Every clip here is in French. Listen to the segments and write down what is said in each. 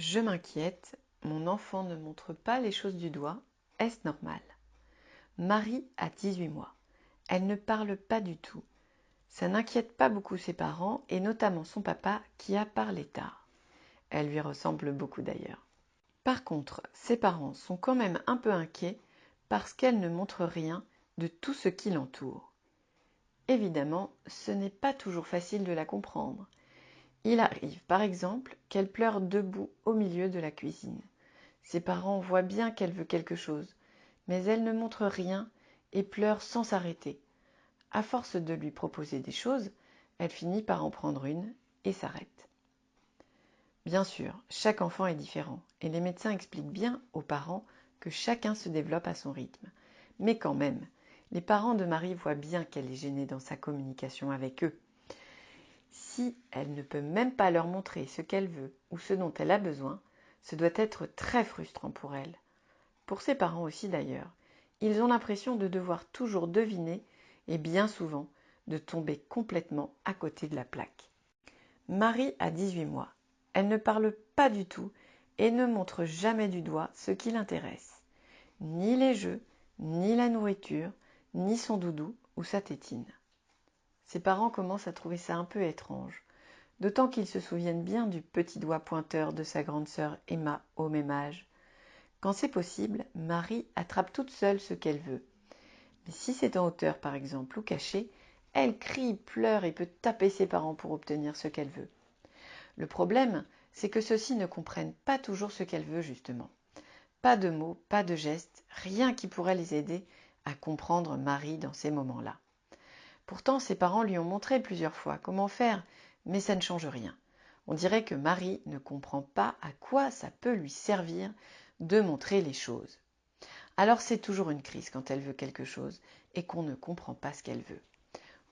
Je m'inquiète, mon enfant ne montre pas les choses du doigt, est-ce normal? Marie a 18 mois. Elle ne parle pas du tout. Ça n'inquiète pas beaucoup ses parents et notamment son papa qui a parlé tard. Elle lui ressemble beaucoup d'ailleurs. Par contre, ses parents sont quand même un peu inquiets parce qu'elle ne montre rien de tout ce qui l'entoure. Évidemment, ce n'est pas toujours facile de la comprendre. Il arrive, par exemple, qu'elle pleure debout au milieu de la cuisine. Ses parents voient bien qu'elle veut quelque chose, mais elle ne montre rien et pleure sans s'arrêter. À force de lui proposer des choses, elle finit par en prendre une et s'arrête. Bien sûr, chaque enfant est différent et les médecins expliquent bien aux parents que chacun se développe à son rythme. Mais quand même, les parents de Marie voient bien qu'elle est gênée dans sa communication avec eux. Si elle ne peut même pas leur montrer ce qu'elle veut ou ce dont elle a besoin, ce doit être très frustrant pour elle. Pour ses parents aussi d'ailleurs. Ils ont l'impression de devoir toujours deviner et bien souvent de tomber complètement à côté de la plaque. Marie a 18 mois. Elle ne parle pas du tout et ne montre jamais du doigt ce qui l'intéresse. Ni les jeux, ni la nourriture, ni son doudou ou sa tétine. Ses parents commencent à trouver ça un peu étrange, d'autant qu'ils se souviennent bien du petit doigt pointeur de sa grande sœur Emma au même âge. Quand c'est possible, Marie attrape toute seule ce qu'elle veut. Mais si c'est en hauteur par exemple ou caché, elle crie, pleure et peut taper ses parents pour obtenir ce qu'elle veut. Le problème, c'est que ceux-ci ne comprennent pas toujours ce qu'elle veut justement. Pas de mots, pas de gestes, rien qui pourrait les aider à comprendre Marie dans ces moments-là. Pourtant, ses parents lui ont montré plusieurs fois comment faire, mais ça ne change rien. On dirait que Marie ne comprend pas à quoi ça peut lui servir de montrer les choses. Alors c'est toujours une crise quand elle veut quelque chose et qu'on ne comprend pas ce qu'elle veut.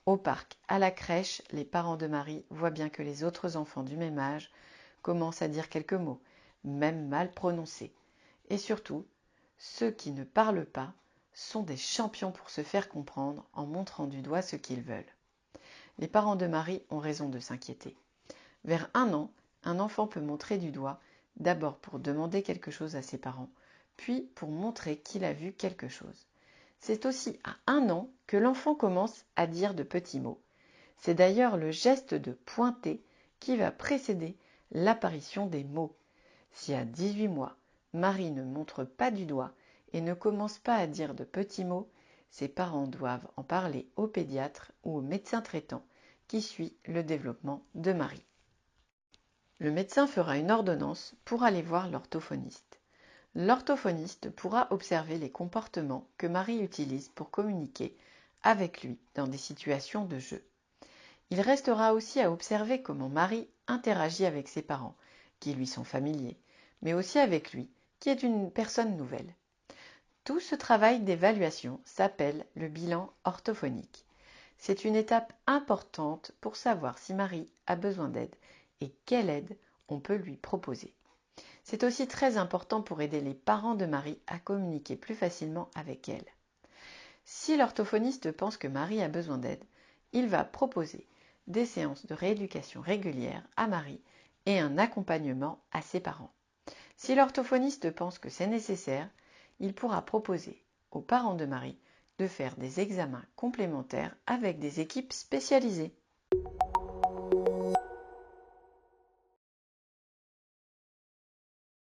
Au parc, à la crèche, les parents de Marie voient bien que les autres enfants du même âge commencent à dire quelques mots, même mal prononcés. Et surtout, ceux qui ne parlent pas sont des champions pour se faire comprendre en montrant du doigt ce qu'ils veulent. Les parents de Marie ont raison de s'inquiéter. Vers 1 an, un enfant peut montrer du doigt, d'abord pour demander quelque chose à ses parents, puis pour montrer qu'il a vu quelque chose. C'est aussi à 1 an que l'enfant commence à dire de petits mots. C'est d'ailleurs le geste de pointer qui va précéder l'apparition des mots. Si à 18 mois, Marie ne montre pas du doigt et ne commence pas à dire de petits mots, ses parents doivent en parler au pédiatre ou au médecin traitant qui suit le développement de Marie. Le médecin fera une ordonnance pour aller voir l'orthophoniste. L'orthophoniste pourra observer les comportements que Marie utilise pour communiquer avec lui dans des situations de jeu. Il restera aussi à observer comment Marie interagit avec ses parents, qui lui sont familiers, mais aussi avec lui, qui est une personne nouvelle. Tout ce travail d'évaluation s'appelle le bilan orthophonique. C'est une étape importante pour savoir si Marie a besoin d'aide et quelle aide on peut lui proposer. C'est aussi très important pour aider les parents de Marie à communiquer plus facilement avec elle. Si l'orthophoniste pense que Marie a besoin d'aide, il va proposer des séances de rééducation régulières à Marie et un accompagnement à ses parents. Si l'orthophoniste pense que c'est nécessaire, il pourra proposer aux parents de Marie de faire des examens complémentaires avec des équipes spécialisées.